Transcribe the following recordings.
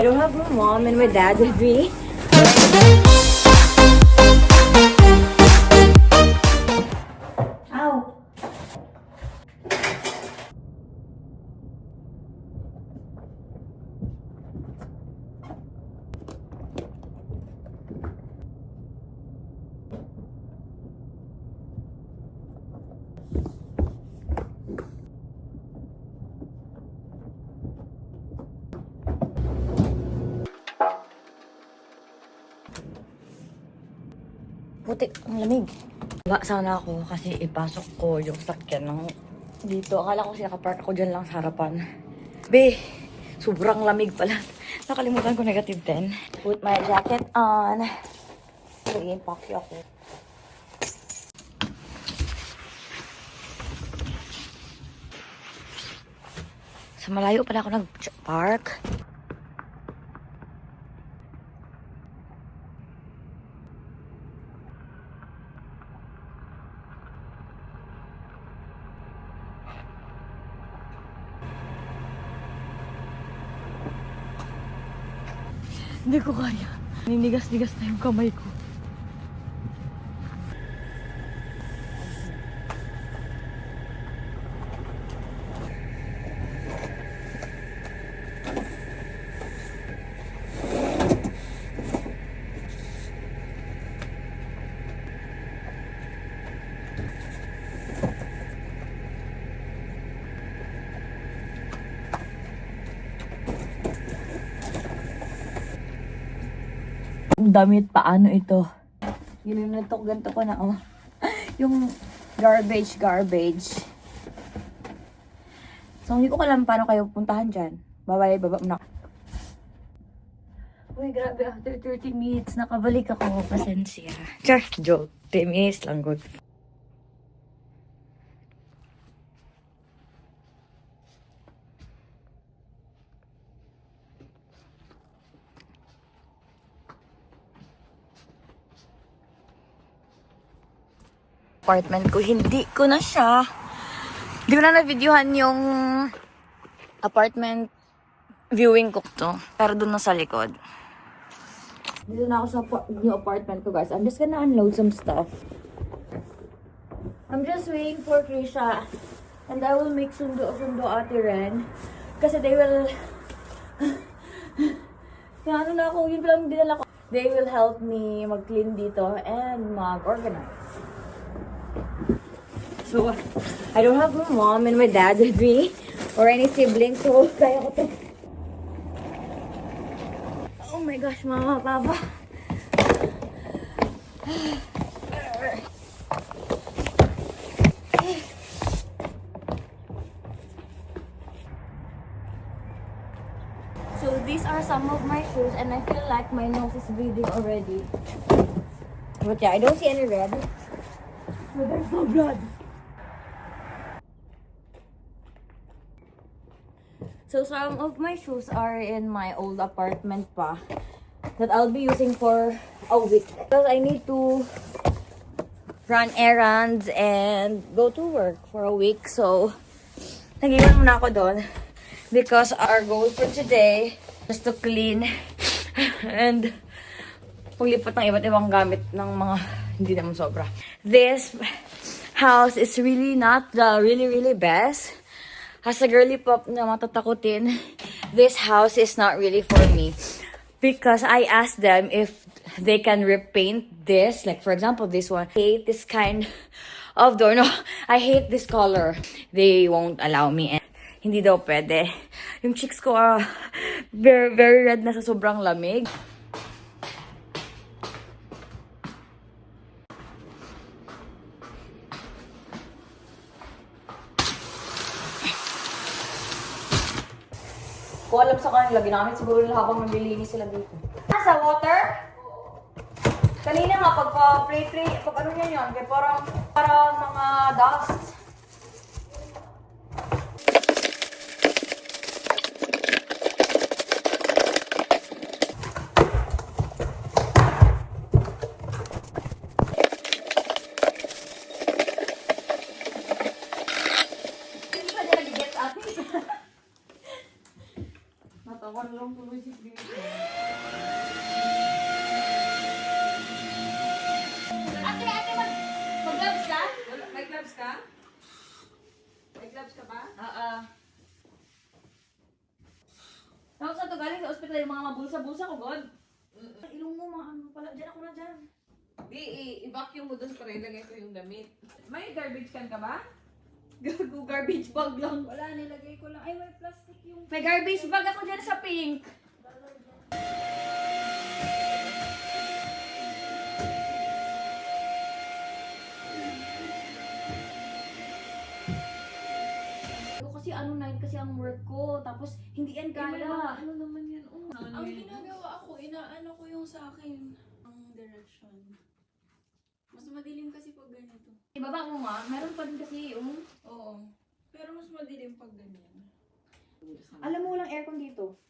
I don't have my mom and my dad with me. Ow! Putik, ang lamig. Ba, sana ako kasi ipasok ko yung sakyan ng dito. Akala ko sinakapark ako dyan lang sa harapan. Be, sobrang lamig pala. Nakalimutan ko negative 10. Put my jacket on. Magiging paki ako. Sa malayo pala ako nag-park. Hindi ko kaya. Ninigas-nigas na yung kamay ko. Damit paano ito? Ginunutok ganito ko na oh. Yung garbage. So hindi ko alam paano kayo puntahan dyan. Baba na. Uy, grabe, after 30 minutes nakabalik ako. Pasensya. Char, joke. 10 minutes lang good. Apartment ko, hindi ko na siya. Hindi ko na na-videohan yung apartment viewing ko to. Pero doon na sa likod. Dito na ako sa new apartment ko, guys. I'm just gonna unload some stuff. I'm just waiting for Krisha. And I will make sundo Ate Ren. Kasi they will... Kaya ano na ako, yun lang dinala ko. They will help me mag-clean dito and mag-organize. So, I don't have my mom and my dad with me or any siblings, so kaya ko to. Oh my gosh, mama, papa. So, these are some of my shoes and I feel like my nose is bleeding already. But yeah, I don't see any red. So, there's no blood. So some of my shoes are in my old apartment pa that I'll be using for a week. Because I need to run errands and go to work for a week. So, nag-iwan muna ako doon. Because our goal for today is to clean and paglipat ng iba't ibang gamit ng mga hindi naman sobra. This house is really not the really best. As a girly pop na matatakutin, this house is not really for me. Because I asked them if they can repaint this. Like, for example, this one. I hate this kind of door. No, I hate this color. They won't allow me. And hindi daw pwede. Yung cheeks ko are very red na sa sobrang lamig. Kung alam sa kanila, ginamit siguro nila habang naglilinis sila dito. Sa water? Kanina nga, pag ano yan yun, kaya parang mga dust. Natawan lang tuloy si Chris. sa ospital yung mga mabulsa-bulsa ko, God. Ilong mo, mga ano pala. Diyan ako na dyan. Di, i-vacuum mo dun para ilagay ko yung damit. May garbage can ka ba? Gago, garbage bag lang. Wala, nilagay ko lang. Ay, may plastic yung... May garbage bag ako dyan sa pink. Kasi ano night kasi ang work ko. Tapos hindi yan kaya. Ano naman yan? Oh, Ang ginagawa ko, inaano ko yung sa akin ang direction. Mas madilim kasi pag ganito. Ibaba mo nga. Meron pa din kasi yung... Oo. Pero mas madilim pag ganyan. Alam mo walang aircon dito.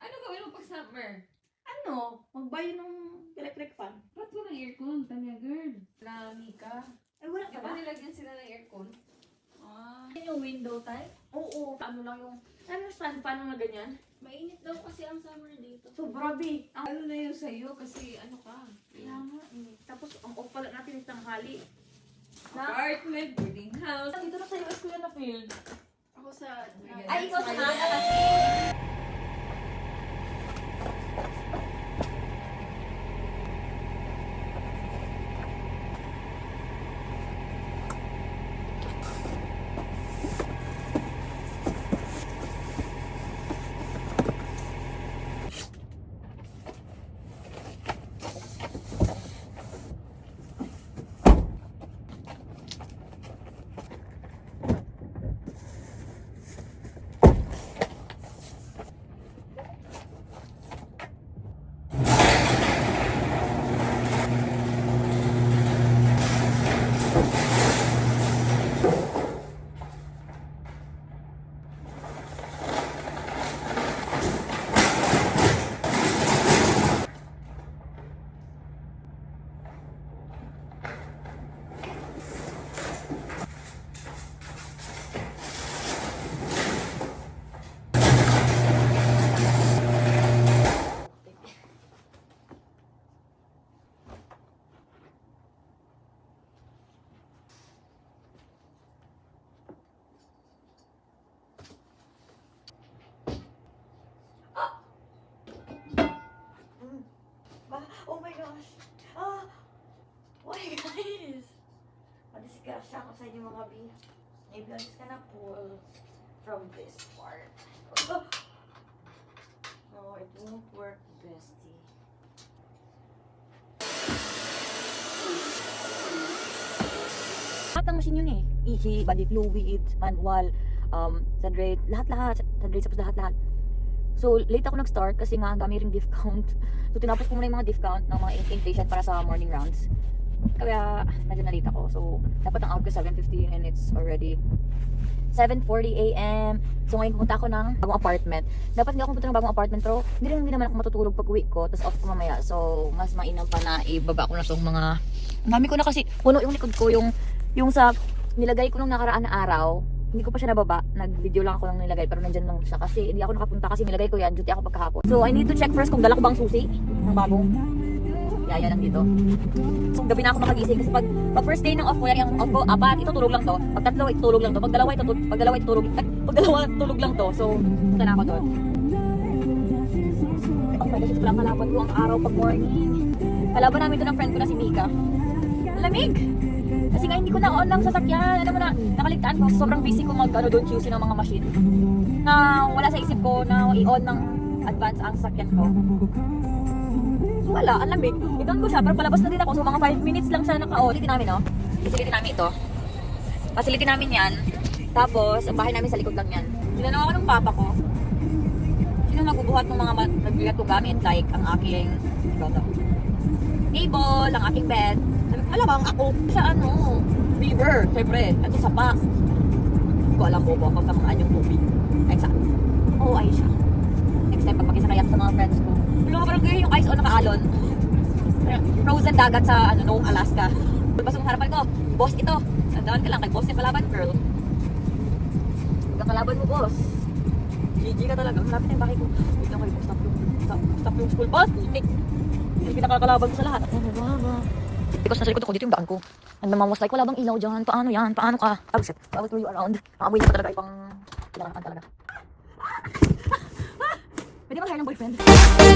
Ano gawin mo pag summer? Ano? Magbayo ng electric fan. Ba't walang aircon? Tanya girl. Lami ka. Ay wala Di ka ba ba? nilagyan sila ng aircon? Ah, Yung window type? Oo. Ano lang yung... Ano yung stand fan na ganyan? mainit daw kasi ang summer dito. So, grabe. Ang Ano na yun sa'yo? Kasi ano ka? kaya nga eh. Tapos, ang off pala natin is tanghali. Na? Apartment, boarding house. Dito na sa US ko yan na field. Ako sa... Ay, ikaw sa Hana kasi. Oh my gosh. Ah! Why guys? Madisgrasya ako sa inyo mga B. Maybe ka na pull from this part. Oh! No, it won't work, bestie. Lahat ng machine yun eh. Ihi, body fluids, manual, sadrate, lahat-lahat. Sadrate, tapos lahat-lahat. So, late ako nag-start kasi nga ang dami ring discount. So, tinapos ko muna yung mga discount ng mga inpatient para sa morning rounds. Kaya, medyo na-late ako. So, dapat ang out ko 7:50 and it's already 7:40 a.m. So, ngayon pumunta ako ng bagong apartment. Dapat hindi ako pumunta ng bagong apartment pero hindi naman ako matutulog pag uwi ko. Tapos off ko mamaya. So, mas mainam pa na ibaba ko na itong mga... Ang dami ko na kasi, puno yung likod ko, yung sa nilagay ko nung nakaraan na araw. Hindi ko pa siya nababa. Nag-video lang ako ng nilagay pero nandyan lang siya kasi hindi ako nakapunta kasi nilagay ko yan. Duty ako pagkahapon. So, I need to check first kung dala ko bang susi ng bagong yaya lang dito. So, gabi na ako makagising kasi pag first day ng off ko, yan yung off ko, apat, itutulog lang to. Pag tatlo, itutulog lang to. Pag dalawa, tulog lang to. So, punta na ako doon. Oh my gosh, ito lang kalaban ko ang araw pag morning. Kalaban namin doon ng friend ko na si Mika. Lamig! Kasi nga hindi ko na-on ng sasakyan. Alam mo na, nakaligtaan ko. Sobrang busy ko doon QC ng mga machine. Na wala sa isip ko na i-on ng advance ang sasakyan ko. So wala, ang lamig. I-on ko siya, pero palabas na din ako. So mga 5 minutes lang siya naka-on. Facility namin, no? Facility namin ito. Facility namin yan. Tapos, ang bahay namin sa likod lang yan. Tinanong ako ng papa ko. Sino magbubuhat ng mga nagbigat ko gamit? Like, ang aking, table, ang aking bed. Alam ako, siya river, syempre, ito sa pa. Hindi ko alam bobo ako sa mga anyong tubig. Ay, saan? Oo, ay siya. Next time, pag makisakayat sa mga friends ko. Pero parang gaya yung ice on nakaalon. Frozen dagat sa, Nome, Alaska. Basta yung harapan ko, boss ito. Tandaan ka lang, kay boss yung kalaban, girl. Huwag kalaban mo, boss. GG ka talaga. Malapit na yung bakit ko. Wait lang kayo, stop yung school bus. Putik. Yung pinakakalaban ko sa lahat. Because nasa likod ako, dito yung daan ko. And my mom was like, wala bang ilaw dyan? Paano yan? Paano ka? Oh shit, I will throw you around. Nakamoy niya pa talaga, ipang kailangan talaga. Pwede mag-hire ng boyfriend.